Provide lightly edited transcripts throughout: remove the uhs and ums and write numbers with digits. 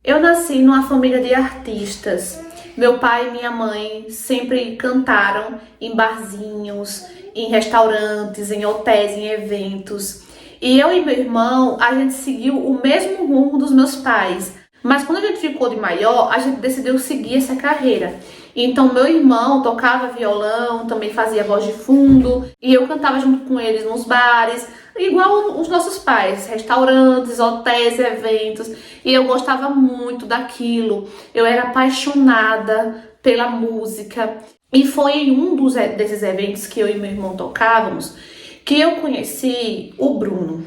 Eu nasci numa família de artistas. Meu pai e minha mãe sempre cantaram em barzinhos, em restaurantes, em hotéis, em eventos. E eu e meu irmão, a gente seguiu o mesmo rumo dos meus pais. Mas quando a gente ficou de maior, a gente decidiu seguir essa carreira. Então meu irmão tocava violão, também fazia voz de fundo, e eu cantava junto com eles nos bares, igual os nossos pais, restaurantes, hotéis, eventos. E eu gostava muito daquilo. Eu era apaixonada pela música. E foi em desses eventos que eu e meu irmão tocávamos que eu conheci o Bruno.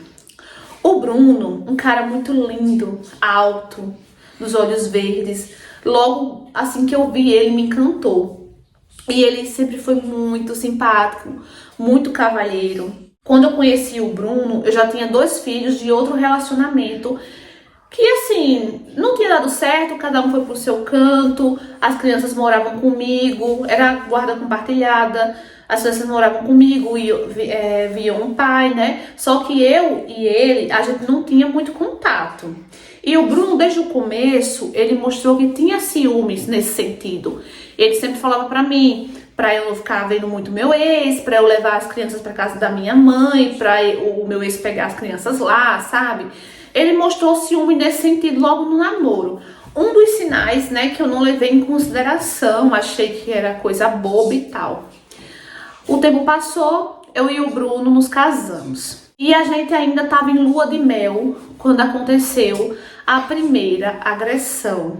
O Bruno, um cara muito lindo, alto, dos olhos verdes. Logo assim que eu vi ele, me encantou. E ele sempre foi muito simpático, muito cavalheiro. Quando eu conheci o Bruno, eu já tinha 2 filhos de outro relacionamento que, assim, não tinha dado certo, cada um foi pro seu canto, as crianças moravam comigo, era guarda compartilhada, as crianças moravam comigo e viam um pai, né? Só que eu e ele, a gente não tinha muito contato. E o Bruno, desde o começo, ele mostrou que tinha ciúmes nesse sentido. Ele sempre falava pra mim, pra eu não ficar vendo muito meu ex, pra eu levar as crianças pra casa da minha mãe, pra o meu ex pegar as crianças lá, sabe? Ele mostrou ciúme nesse sentido logo no namoro. Um dos sinais, né, que eu não levei em consideração, achei que era coisa boba e tal. O tempo passou, eu e o Bruno nos casamos. E a gente ainda estava em lua de mel quando aconteceu a primeira agressão.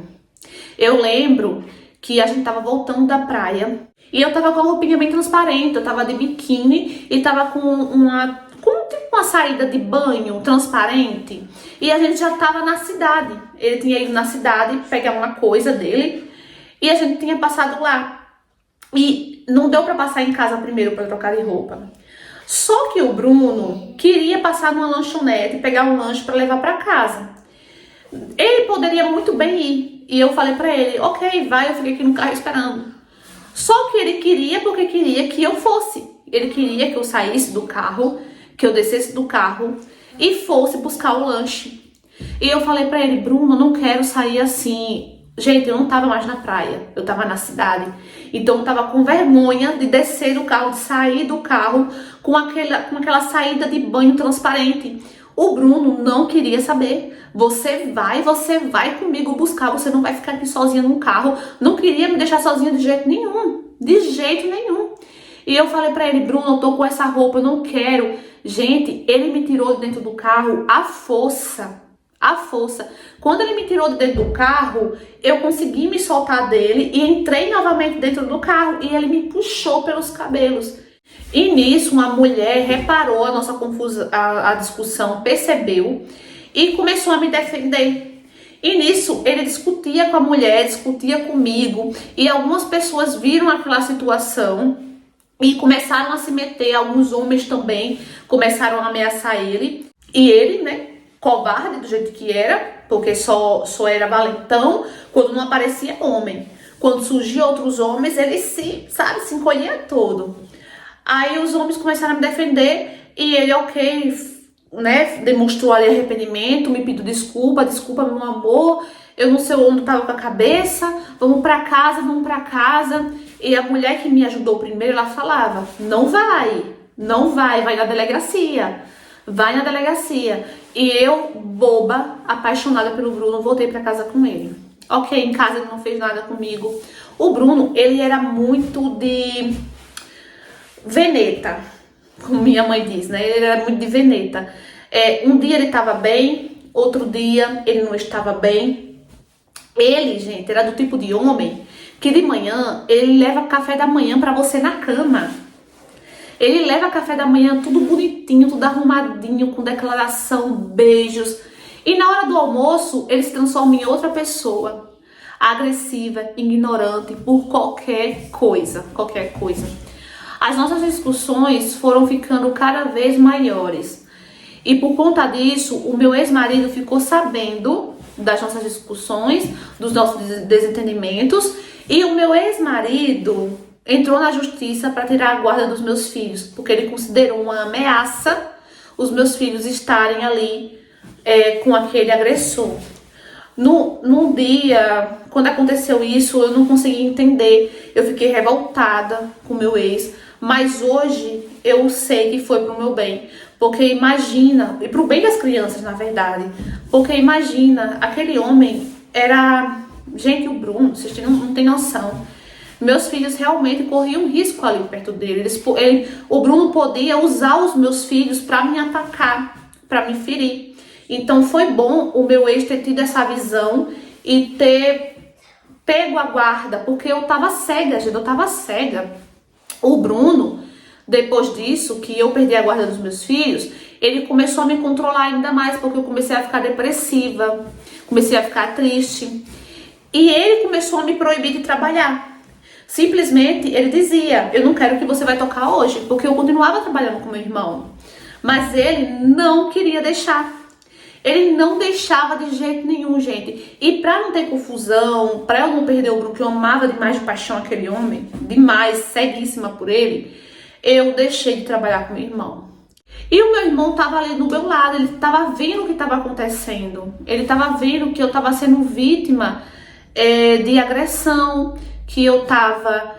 Eu lembro que a gente tava voltando da praia e eu tava com a roupinha bem transparente, eu tava de biquíni e tava com tipo uma saída de banho transparente. E a gente já tava na cidade. Ele tinha ido na cidade pegar uma coisa dele e a gente tinha passado lá. E não deu pra passar em casa primeiro pra trocar de roupa. Só que o Bruno queria passar numa lanchonete e pegar um lanche pra levar pra casa. Ele poderia muito bem ir. E eu falei pra ele, ok, vai, eu fiquei aqui no carro esperando. Só que ele queria porque queria que eu fosse. Ele queria que eu saísse do carro, que eu descesse do carro e fosse buscar o lanche. E eu falei pra ele, Bruno, eu não quero sair assim. Gente, eu não tava mais na praia, eu tava na cidade. Então eu tava com vergonha de descer do carro, de sair do carro com aquela saída de banho transparente. O Bruno não queria saber. Você vai comigo buscar, você não vai ficar aqui sozinha no carro. Não queria me deixar sozinha de jeito nenhum, de jeito nenhum. E eu falei pra ele, Bruno, eu tô com essa roupa, eu não quero. Gente, ele me tirou de dentro do carro à força. À força. Quando ele me tirou de dentro do carro, eu consegui me soltar dele e entrei novamente dentro do carro e ele me puxou pelos cabelos. E nisso, uma mulher reparou a nossa confusão, a discussão, percebeu e começou a me defender. E nisso, ele discutia com a mulher, discutia comigo e algumas pessoas viram aquela situação e começaram a se meter, alguns homens também começaram a ameaçar ele. E ele, né, covarde do jeito que era, porque só era valentão quando não aparecia homem. Quando surgiam outros homens, ele se encolhia todo. Aí os homens começaram a me defender e ele, ok, né, demonstrou ali arrependimento, me pediu desculpa, meu amor, eu não sei onde tava com a cabeça, vamos pra casa. E a mulher que me ajudou primeiro, ela falava, não vai na delegacia. Vai na delegacia. E eu, boba, apaixonada pelo Bruno, voltei pra casa com ele. Ok, em casa ele não fez nada comigo. O Bruno, ele era muito de veneta, como minha mãe diz, né? Ele era muito de veneta. Um dia ele estava bem, outro dia ele não estava bem. Ele, gente, era do tipo de homem que de manhã ele leva café da manhã pra você na cama. Ele leva café da manhã tudo bonitinho, tudo arrumadinho, com declaração, beijos. E na hora do almoço, ele se transforma em outra pessoa. Agressiva, ignorante, por qualquer coisa. As nossas discussões foram ficando cada vez maiores. E por conta disso, o meu ex-marido ficou sabendo das nossas discussões, dos nossos desentendimentos. E o meu ex-marido entrou na justiça para tirar a guarda dos meus filhos, porque ele considerou uma ameaça os meus filhos estarem ali com aquele agressor. No dia, quando aconteceu isso, eu não consegui entender. Eu fiquei revoltada com o meu ex. Mas hoje eu sei que foi pro meu bem. Porque imagina, e pro bem das crianças, na verdade. Porque imagina, aquele homem era... Gente, o Bruno, vocês não têm noção. Meus filhos realmente corriam risco ali perto dele. O Bruno podia usar os meus filhos para me atacar, para me ferir. Então foi bom o meu ex ter tido essa visão e ter pego a guarda, porque eu tava cega, gente, eu tava cega. O Bruno, depois disso, que eu perdi a guarda dos meus filhos, ele começou a me controlar ainda mais, porque eu comecei a ficar depressiva, comecei a ficar triste. E ele começou a me proibir de trabalhar. Simplesmente ele dizia, eu não quero que você vai tocar hoje, porque eu continuava trabalhando com meu irmão. Mas ele não queria deixar. Ele não deixava de jeito nenhum, gente. E pra não ter confusão, pra eu não perder o Bruno, que eu amava demais de paixão aquele homem, demais, ceguíssima por ele, eu deixei de trabalhar com meu irmão. E o meu irmão tava ali do meu lado, ele tava vendo o que tava acontecendo. Ele tava vendo que eu tava sendo vítima de agressão, que eu tava,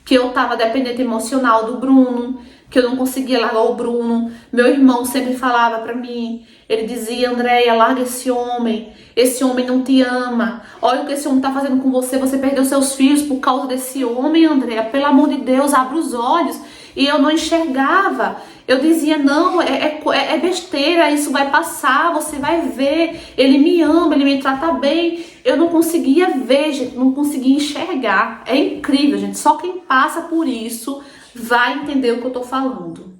que eu tava dependente emocional do Bruno, que eu não conseguia largar o Bruno. Meu irmão sempre falava pra mim, ele dizia, Andréia, larga esse homem não te ama, olha o que esse homem tá fazendo com você, você perdeu seus filhos por causa desse homem, Andréia, pelo amor de Deus, abre os olhos. E eu não enxergava. Eu dizia, não, é besteira, isso vai passar, você vai ver. Ele me ama, ele me trata bem. Eu não conseguia ver, gente, não conseguia enxergar. É incrível, gente. Só quem passa por isso vai entender o que eu tô falando.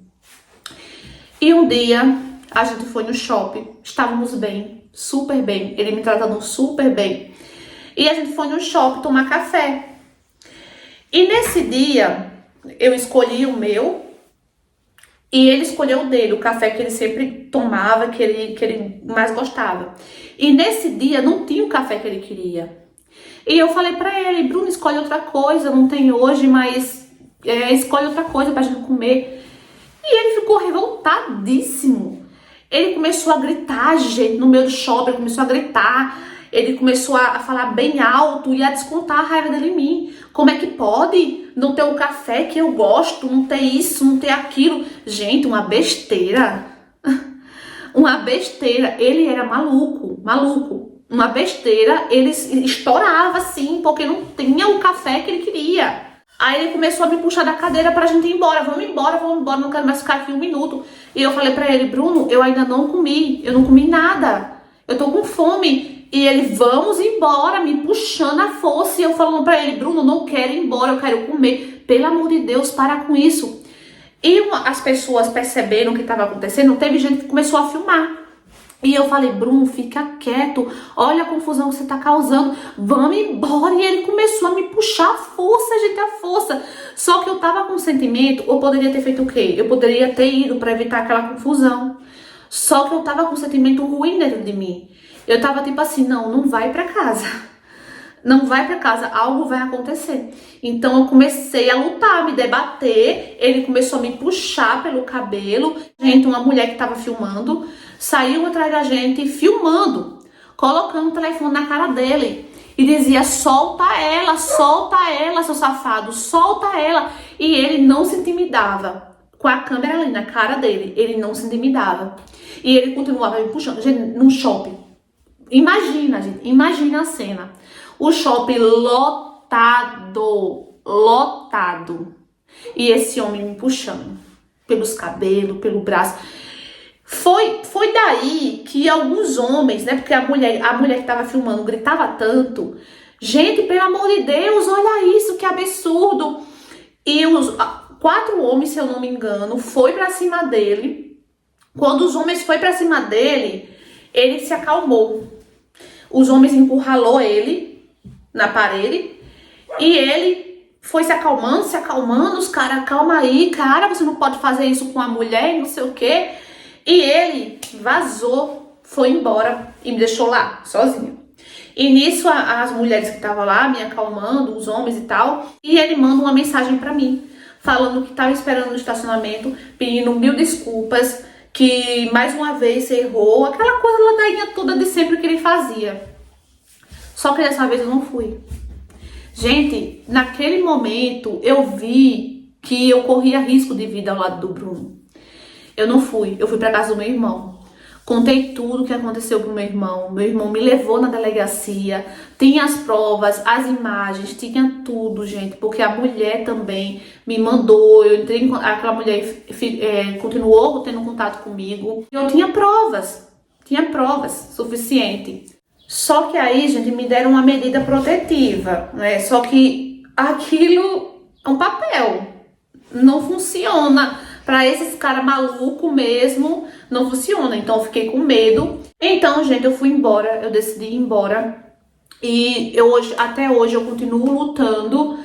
E um dia, a gente foi no shopping, estávamos bem, super bem. Ele me tratando super bem. E a gente foi no shopping tomar café. E nesse dia... eu escolhi o meu e ele escolheu o dele, o café que ele sempre tomava, que ele mais gostava. E nesse dia não tinha o café que ele queria. E eu falei pra ele, Bruno, escolhe outra coisa, não tem hoje, mas escolhe outra coisa pra gente comer. E ele ficou revoltadíssimo. Ele começou a gritar, gente, no meio do shopping, ele começou a gritar. Ele começou a falar bem alto e a descontar a raiva dele em mim. Como é que pode não ter o café que eu gosto, não ter isso, não ter aquilo? Gente, uma besteira. Uma besteira. Ele era maluco, maluco. Uma besteira, ele estourava assim, porque não tinha o café que ele queria. Aí ele começou a me puxar da cadeira pra gente ir embora. Vamos embora, não quero mais ficar aqui um minuto. E eu falei pra ele, Bruno, eu ainda não comi, eu não comi nada. Eu tô com fome. E ele, vamos embora, me puxando a força. E eu falando pra ele, Bruno, não quero ir embora, eu quero comer. Pelo amor de Deus, para com isso. E as pessoas perceberam o que estava acontecendo. Teve gente que começou a filmar. E eu falei, Bruno, fica quieto. Olha a confusão que você tá causando. Vamos embora. E ele começou a me puxar a força, gente, a força. Só que eu tava com sentimento, eu poderia ter feito o quê? Eu poderia ter ido pra evitar aquela confusão. Só que eu tava com um sentimento ruim dentro de mim. Eu tava tipo assim, não vai pra casa. Não vai pra casa, algo vai acontecer. Então eu comecei a lutar, a me debater. Ele começou a me puxar pelo cabelo. Gente, uma mulher que tava filmando, saiu atrás da gente filmando, colocando o telefone na cara dele. E dizia, solta ela, seu safado, solta ela. E ele não se intimidava. Com a câmera ali na cara dele, ele não se intimidava. E ele continuava me puxando. Gente, num shopping. Imagina, gente, imagina a cena. O shopping lotado, lotado. E esse homem me puxando pelos cabelos, pelo braço. Foi daí que alguns homens, né, porque a mulher que tava filmando gritava tanto. Gente, pelo amor de Deus, olha isso, que absurdo. E os 4 homens, se eu não me engano, foi pra cima dele. Quando os homens foi pra cima dele, ele se acalmou. Os homens encurralou ele na parede e ele foi se acalmando, os caras, calma aí, cara, você não pode fazer isso com a mulher, não sei o quê. E ele vazou, foi embora e me deixou lá, sozinho. E nisso as mulheres que estavam lá me acalmando, os homens e tal, e ele manda uma mensagem pra mim, falando que estava esperando no estacionamento, pedindo 1000 desculpas, que mais uma vez errou, aquela coisa ladainha toda de sempre que ele fazia. Só que dessa vez eu não fui. Gente, naquele momento eu vi que eu corria risco de vida ao lado do Bruno. Eu não fui, eu fui pra casa do meu irmão. Contei tudo o que aconteceu pro meu irmão. Meu irmão me levou na delegacia. Tinha as provas, as imagens, tinha tudo, gente. Porque a mulher também me mandou. Eu entrei em, aquela mulher continuou tendo contato comigo. Eu tinha provas suficiente. Só que aí, gente, me deram uma medida protetiva, né? Só que aquilo é um papel. Não funciona. Pra esses caras malucos mesmo, não funciona. Então eu fiquei com medo. Então, gente, eu fui embora. Eu decidi ir embora. E até hoje eu continuo lutando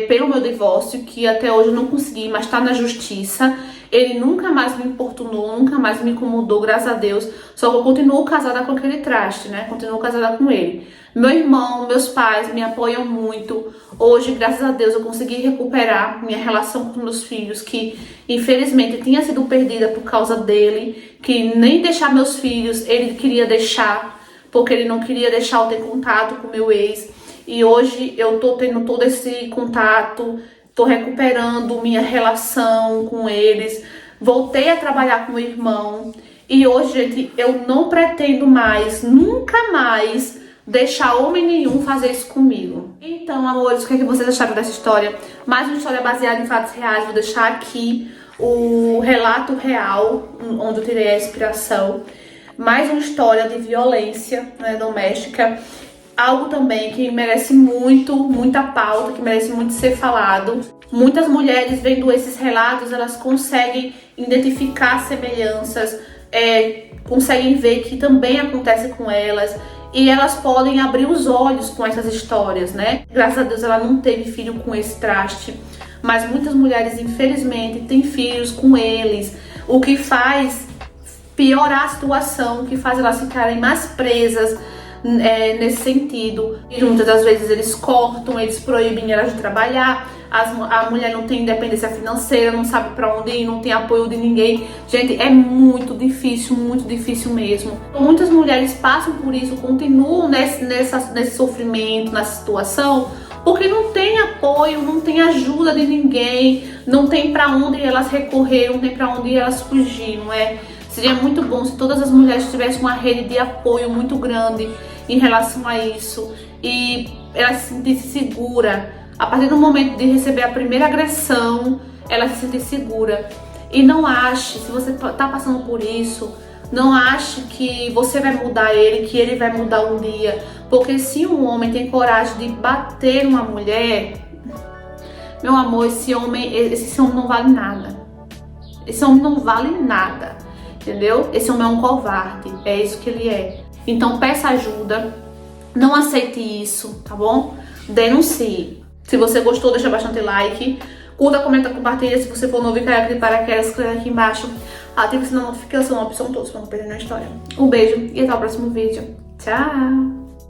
pelo meu divórcio, que até hoje eu não consegui, mas tá na justiça. Ele nunca mais me importunou, nunca mais me incomodou, graças a Deus. Só que eu continuo casada com aquele traste, né? Continuo casada com ele. Meu irmão, meus pais me apoiam muito. Hoje, graças a Deus, eu consegui recuperar minha relação com meus filhos, que infelizmente tinha sido perdida por causa dele, que nem deixar meus filhos ele queria deixar, porque ele não queria deixar eu ter contato com meu ex. E hoje eu tô tendo todo esse contato, tô recuperando minha relação com eles, voltei a trabalhar com o irmão. E hoje, gente, eu não pretendo mais, nunca mais, deixar homem nenhum fazer isso comigo. Então, amores, o que vocês acharam dessa história? Mais uma história baseada em fatos reais. Vou deixar aqui o relato real, onde eu tirei a inspiração. Mais uma história de violência, né, doméstica. Algo também que merece muita pauta, que merece muito ser falado. Muitas mulheres vendo esses relatos, elas conseguem identificar semelhanças, conseguem ver que também acontece com elas. E elas podem abrir os olhos com essas histórias, né? Graças a Deus ela não teve filho com esse traste. Mas muitas mulheres, infelizmente, têm filhos com eles. O que faz piorar a situação, o que faz elas ficarem mais presas nesse sentido. E muitas das vezes eles cortam, eles proíbem elas de trabalhar. A mulher não tem independência financeira, não sabe pra onde ir, não tem apoio de ninguém. Gente, é muito difícil mesmo. Muitas mulheres passam por isso, continuam nesse sofrimento, nessa situação, porque não tem apoio, não tem ajuda de ninguém, não tem pra onde elas recorrer, não tem pra onde elas fugir, não é? Seria muito bom se todas as mulheres tivessem uma rede de apoio muito grande em relação a isso e elas se sentissem seguras. A partir do momento de receber a primeira agressão, ela se sente segura. E não ache, se você tá passando por isso, não ache que você vai mudar ele, que ele vai mudar um dia. Porque se um homem tem coragem de bater uma mulher, meu amor, esse homem não vale nada. Esse homem não vale nada, entendeu? Esse homem é um covarde, é isso que ele é. Então peça ajuda, não aceite isso, tá bom? Denuncie. Se você gostou, deixa bastante like, curta, comenta, compartilha. Se você for novo e quer aqui de paraquedas, escreve aqui embaixo. Ative a notificação, a opção todos para não perder nenhuma história. Um beijo e até o próximo vídeo. Tchau!